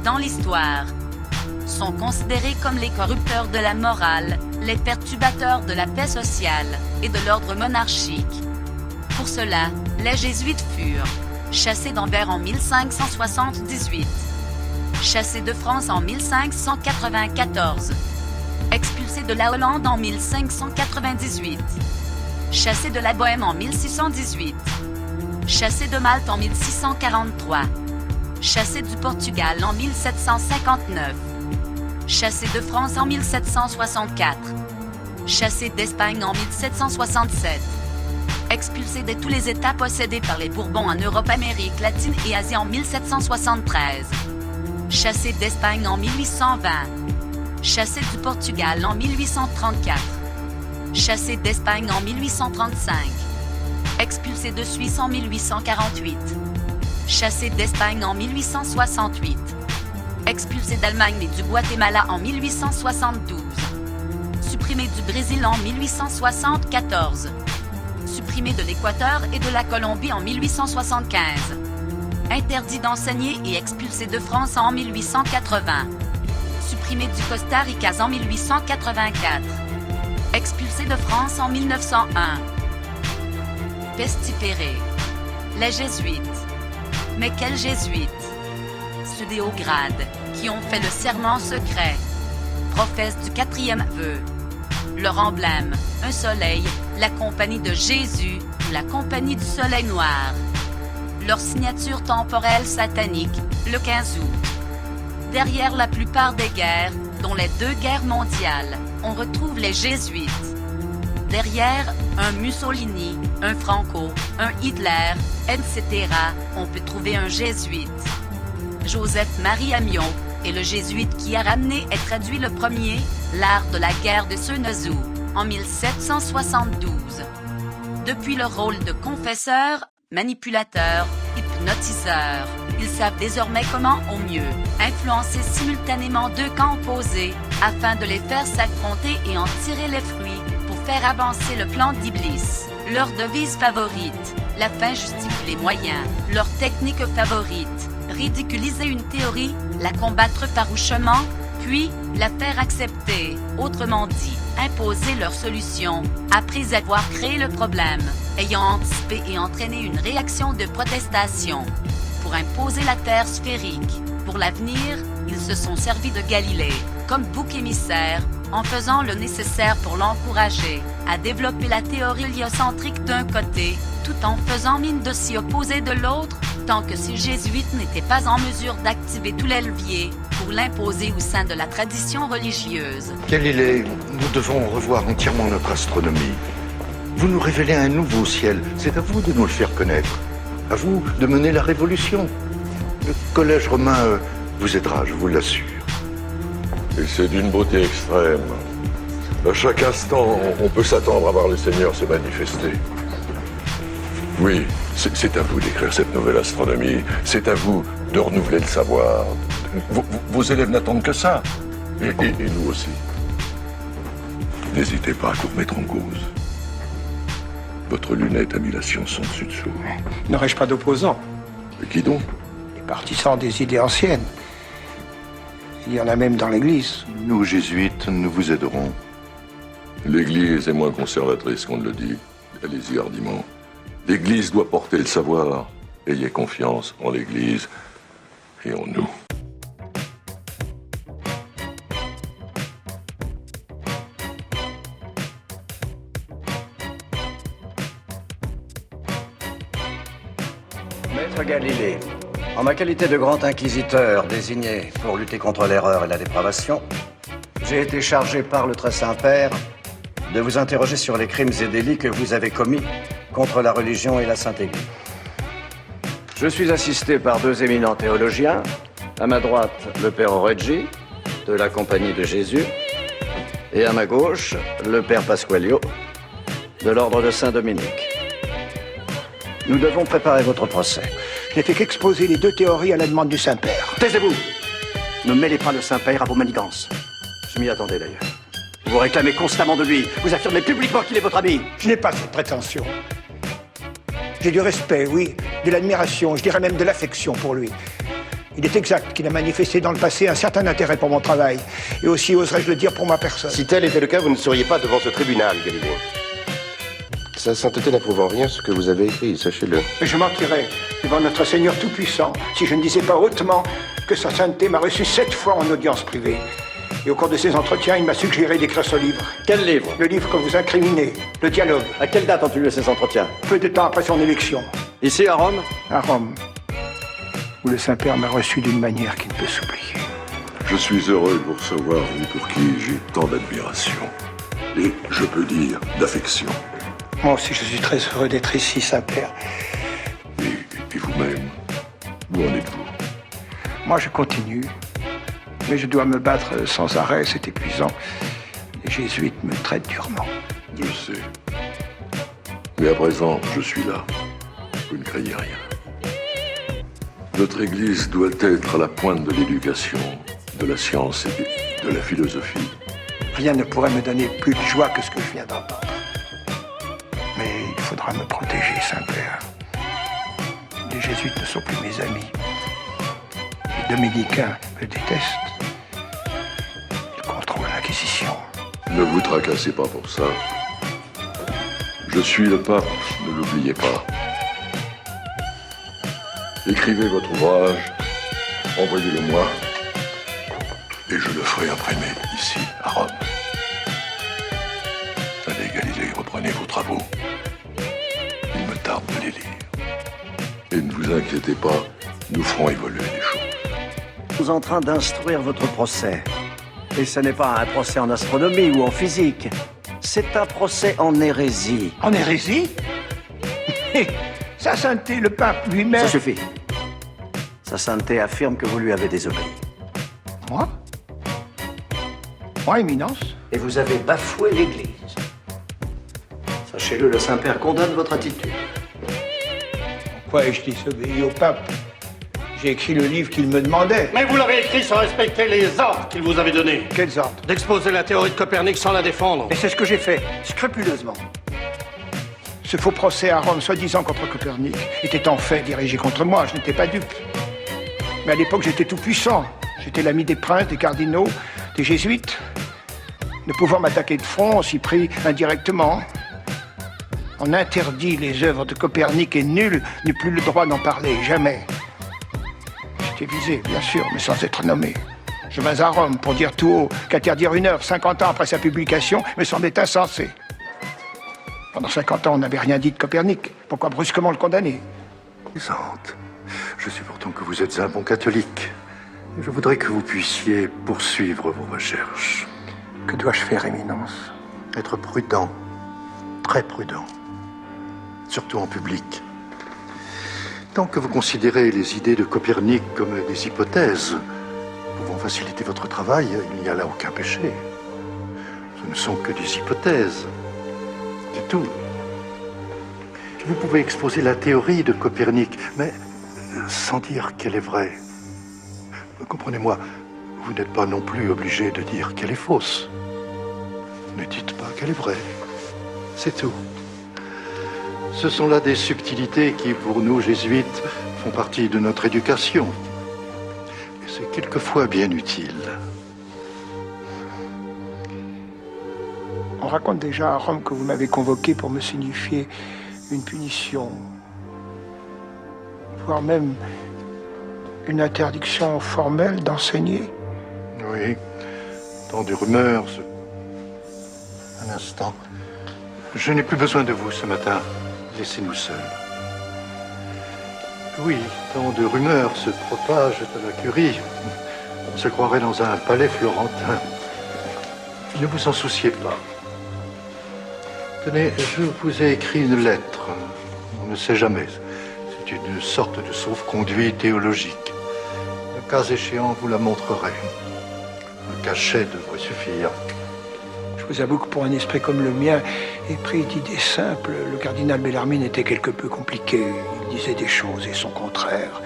dans l'histoire. Sont considérés comme les corrupteurs de la morale, les perturbateurs de la paix sociale et de l'ordre monarchique. Pour cela, les jésuites furent chassés d'Anvers en 1578, chassés de France en 1594, expulsés de la Hollande en 1598, chassés de la Bohême en 1618, chassés de Malte en 1643, chassés du Portugal en 1759, chassés de France en 1764, chassés d'Espagne en 1767, expulsés de tous les États possédés par les Bourbons en Europe, Amérique latine et Asie en 1773, chassés d'Espagne en 1820, chassés du Portugal en 1834, chassés d'Espagne en 1835, expulsés de Suisse en 1848, chassés d'Espagne en 1868, expulsés d'Allemagne et du Guatemala en 1872, supprimés du Brésil en 1874, supprimés de l'Équateur et de la Colombie en 1875, interdits d'enseigner et expulsés de France en 1880, supprimés du Costa Rica en 1884, expulsés de France en 1901, pestiférés. Les jésuites. Mais quels jésuites? Ceux des hauts grades, qui ont fait le serment secret, professent du 4e vœu. Leur emblème, un soleil, la compagnie de Jésus ou la compagnie du soleil noir. Leur signature temporelle satanique, le 15 août. Derrière la plupart des guerres, dont les 2 guerres mondiales, on retrouve les jésuites. Derrière un Mussolini, un Franco, un Hitler, etc., on peut trouver un jésuite. Joseph-Marie Amiot est le jésuite qui a ramené et traduit le premier, l'art de la guerre de Sun Tzu, en 1772. Depuis leur rôle de confesseur, manipulateur, hypnotiseur, ils savent désormais comment, au mieux, influencer simultanément 2 camps opposés, afin de les faire s'affronter et en tirer les fruits, pour faire avancer le plan d'Iblis. Leur devise favorite, la fin justifie les moyens. Leur technique favorite, ridiculiser une théorie, la combattre farouchement, puis la faire accepter. Autrement dit, imposer leur solution, après avoir créé le problème, ayant anticipé et entraîné une réaction de protestation. Pour imposer la Terre sphérique, pour l'avenir, ils se sont servis de Galilée, comme bouc émissaire, en faisant le nécessaire pour l'encourager à développer la théorie héliocentrique d'un côté, tout en faisant mine de s'y opposer de l'autre, tant que ces jésuites n'étaient pas en mesure d'activer tous les leviers pour l'imposer au sein de la tradition religieuse. Galilée, nous devons revoir entièrement notre astronomie. Vous nous révélez un nouveau ciel, c'est à vous de nous le faire connaître. À vous de mener la révolution. Le collège romain vous aidera, je vous l'assure. Et c'est d'une beauté extrême. À chaque instant, on peut s'attendre à voir le Seigneur se manifester. Oui, c'est à vous d'écrire cette nouvelle astronomie. C'est à vous de renouveler le savoir. Vos élèves n'attendent que ça. Et nous aussi. N'hésitez pas à tout remettre en cause. Votre lunette a mis la science en dessus dessous. N'aurais-je pas d'opposants? Et qui donc? Les partisans des idées anciennes. Il y en a même dans l'Église. Nous, jésuites, nous vous aiderons. L'Église est moins conservatrice qu'on ne le dit. Allez-y hardiment. L'Église doit porter le savoir. Ayez confiance en l'Église et en nous. Maître Galilée, en ma qualité de grand inquisiteur désigné pour lutter contre l'erreur et la dépravation, j'ai été chargé par le Très Saint-Père de vous interroger sur les crimes et délits que vous avez commis contre la religion et la Sainte Église. Je suis assisté par 2 éminents théologiens, à ma droite le Père Oreggi, de la Compagnie de Jésus, et à ma gauche le Père Pasqualio, de l'Ordre de Saint-Dominique. Nous devons préparer votre procès. Je n'ai fait qu'exposer les 2 théories à la demande du Saint-Père. Taisez-vous! Ne mêlez pas le Saint-Père à vos manigances. Je m'y attendais d'ailleurs. Vous réclamez constamment de lui. Vous affirmez publiquement qu'il est votre ami. Je n'ai pas cette prétention. J'ai du respect, oui, de l'admiration, je dirais même de l'affection pour lui. Il est exact qu'il a manifesté dans le passé un certain intérêt pour mon travail, et aussi, oserais-je le dire, pour ma personne. Si tel était le cas, vous ne seriez pas devant ce tribunal, Galilée. Sa sainteté n'approuve en rien ce que vous avez écrit, sachez-le. Mais je mentirais devant notre Seigneur Tout-Puissant si je ne disais pas hautement que sa sainteté m'a reçu 7 fois en audience privée. Et au cours de ces entretiens, il m'a suggéré d'écrire ce livre. Quel livre? Le livre que vous incriminez, le dialogue. À quelle date ont eu lieu ces entretiens? Peu de temps après son élection, Ici, à Rome? à Rome, où le Saint-Père m'a reçu d'une manière qui ne peut s'oublier. Je suis heureux de vous recevoir, vous pour qui j'ai tant d'admiration. Et, je peux dire, d'affection. Moi aussi, je suis très heureux d'être ici, Saint-Père. Et vous-même, où en êtes-vous? Moi, je continue, mais je dois me battre sans arrêt, c'est épuisant. Les jésuites me traitent durement. Je sais. Mais à présent, je suis là. Vous ne craignez rien. Notre Église doit être à la pointe de l'éducation, de la science et de la philosophie. Rien ne pourrait me donner plus de joie que ce que je viens d'entendre. Mais il faudra me protéger, Saint-Père. Les jésuites ne sont plus mes amis. Les dominicains me détestent. Ils contrôlent l'Inquisition. Ne vous tracassez pas pour ça. Je suis le pape, ne l'oubliez pas. Écrivez votre ouvrage, envoyez-le moi, et je le ferai imprimer ici, à Rome. Allez, Galilée, reprenez vos travaux. Il me tarde de les lire. Et ne vous inquiétez pas, nous ferons évoluer les choses. Nous sommes en train d'instruire votre procès. Et ce n'est pas un procès en astronomie ou en physique. C'est un procès en hérésie. En hérésie? Mais sa sainteté, le pape lui-même... Ça suffit. Sa sainteté affirme que vous lui avez désobéi. Moi? Moi, Éminence? Et vous avez bafoué l'Église. Sachez-le, le Saint-Père condamne votre attitude. Pourquoi ai-je désobéi au pape? J'ai écrit le livre qu'il me demandait. Mais vous l'avez écrit sans respecter les ordres qu'il vous avait donnés. Quels ordres? D'exposer la théorie de Copernic sans la défendre. Et c'est ce que j'ai fait, scrupuleusement. Ce faux procès à Rome, soi-disant contre Copernic, était en fait dirigé contre moi, je n'étais pas dupe. Mais à l'époque, j'étais tout puissant. J'étais l'ami des princes, des cardinaux, des jésuites. Ne pouvant m'attaquer de front, on s'y prit indirectement. On interdit les œuvres de Copernic et nul n'eut plus le droit d'en parler, jamais. J'étais visé, bien sûr, mais sans être nommé. Je vins à Rome pour dire tout haut qu'interdire une œuvre 50 ans après sa publication me semblait insensé. Pendant 50 ans, on n'avait rien dit de Copernic. Pourquoi brusquement le condamner? Plaisante. Je sais pourtant que vous êtes un bon catholique. Je voudrais que vous puissiez poursuivre vos recherches. Que dois-je faire, Éminence? Être prudent, très prudent, surtout en public. Tant que vous considérez les idées de Copernic comme des hypothèses pouvant faciliter votre travail, il n'y a là aucun péché. Ce ne sont que des hypothèses. C'est tout. Vous pouvez exposer la théorie de Copernic, mais sans dire qu'elle est vraie. Comprenez-moi, vous n'êtes pas non plus obligé de dire qu'elle est fausse. Ne dites pas qu'elle est vraie. C'est tout. Ce sont là des subtilités qui, pour nous, jésuites, font partie de notre éducation. Et c'est quelquefois bien utile. On raconte déjà à Rome que vous m'avez convoqué pour me signifier une punition, voire même une interdiction formelle d'enseigner. Oui, tant de rumeurs. Un instant. Je n'ai plus besoin de vous ce matin. Laissez-nous seuls. Oui, tant de rumeurs se propagent à la curie. On se croirait dans un palais florentin. Ne vous en souciez pas. Tenez, je vous ai écrit une lettre. On ne sait jamais. C'est une sorte de sauf-conduit théologique. Le cas échéant, vous la montrerai. Un cachet devrait suffire. Je vous avoue que pour un esprit comme le mien, épris d'idées simples, le cardinal Bellarmine était quelque peu compliqué. Il disait des choses et son contraire.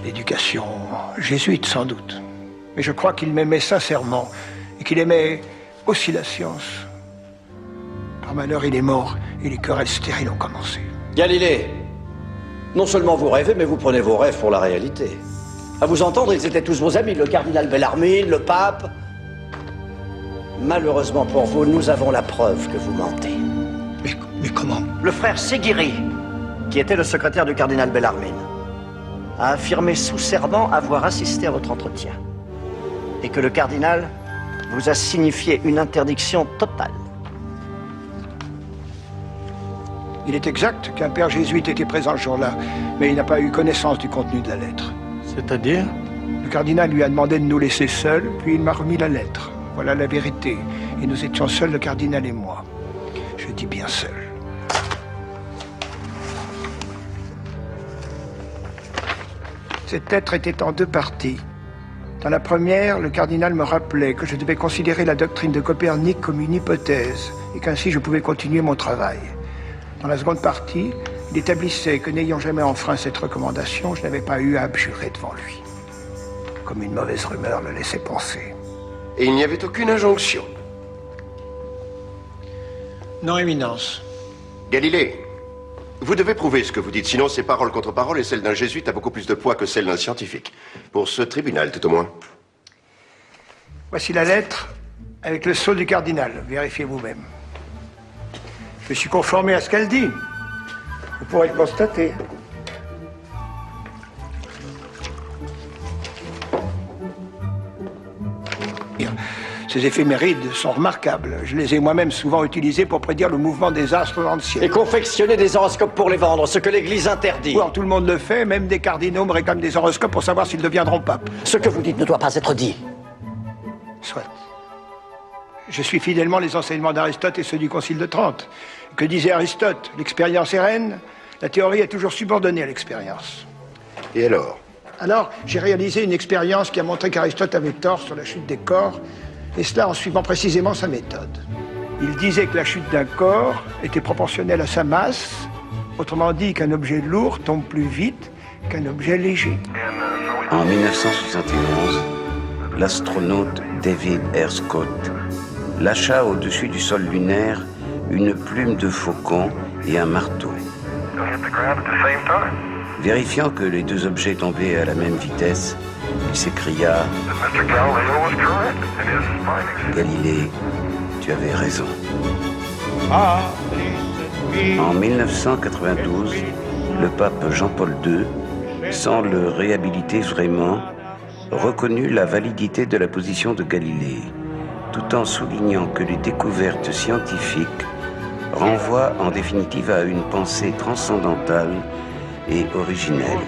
L'éducation jésuite, sans doute. Mais je crois qu'il m'aimait sincèrement et qu'il aimait aussi la science. Par malheur, il est mort et les querelles stériles ont commencé. Galilée, non seulement vous rêvez, mais vous prenez vos rêves pour la réalité. À vous entendre, ils étaient tous vos amis, le cardinal Bellarmine, le pape. Malheureusement pour vous, nous avons la preuve que vous mentez. Mais comment? Le frère Séguiry, qui était le secrétaire du cardinal Bellarmine, a affirmé sous serment avoir assisté à votre entretien. Et que le cardinal vous a signifié une interdiction totale. Il est exact qu'un père jésuite était présent ce jour-là, mais il n'a pas eu connaissance du contenu de la lettre. C'est-à-dire? Le cardinal lui a demandé de nous laisser seuls, puis il m'a remis la lettre. Voilà la vérité. Et nous étions seuls, le cardinal et moi. Je dis bien seuls. Cette lettre était en deux parties. Dans la première, le cardinal me rappelait que je devais considérer la doctrine de Copernic comme une hypothèse et qu'ainsi je pouvais continuer mon travail. Dans la seconde partie, il établissait que n'ayant jamais enfreint cette recommandation, je n'avais pas eu à abjurer devant lui. Comme une mauvaise rumeur le laissait penser. Et il n'y avait aucune injonction. Non, Éminence. Galilée, vous devez prouver ce que vous dites, sinon c'est parole contre parole et celle d'un jésuite a beaucoup plus de poids que celle d'un scientifique. Pour ce tribunal, tout au moins. Voici la lettre avec le sceau du cardinal. Vérifiez vous-même. Je suis conformé à ce qu'elle dit. Vous pourrez le constater. Ces éphémérides sont remarquables. Je les ai moi-même souvent utilisés pour prédire le mouvement des astres dans le ciel. Et confectionner des horoscopes pour les vendre, ce que l'Église interdit. Alors, tout le monde le fait, même des cardinaux me réclament des horoscopes pour savoir s'ils deviendront papes. Ce que vous dites ne doit pas être dit. Soit. Je suis fidèlement les enseignements d'Aristote et ceux du Concile de Trente. Que disait Aristote? L'expérience est reine, la théorie est toujours subordonnée à l'expérience. Et alors? Alors, j'ai réalisé une expérience qui a montré qu'Aristote avait tort sur la chute des corps, et cela en suivant précisément sa méthode. Il disait que la chute d'un corps était proportionnelle à sa masse, autrement dit qu'un objet lourd tombe plus vite qu'un objet léger. En 1971, l'astronaute David R. Scott lâcha au-dessus du sol lunaire une plume de faucon et un marteau. Vérifiant que les deux objets tombaient à la même vitesse, il s'écria « Galilée, tu avais raison. » En 1992, le pape Jean-Paul II, sans le réhabiliter vraiment, reconnut la validité de la position de Galilée, tout en soulignant que les découvertes scientifiques renvoient en définitive à une pensée transcendantale et originelle.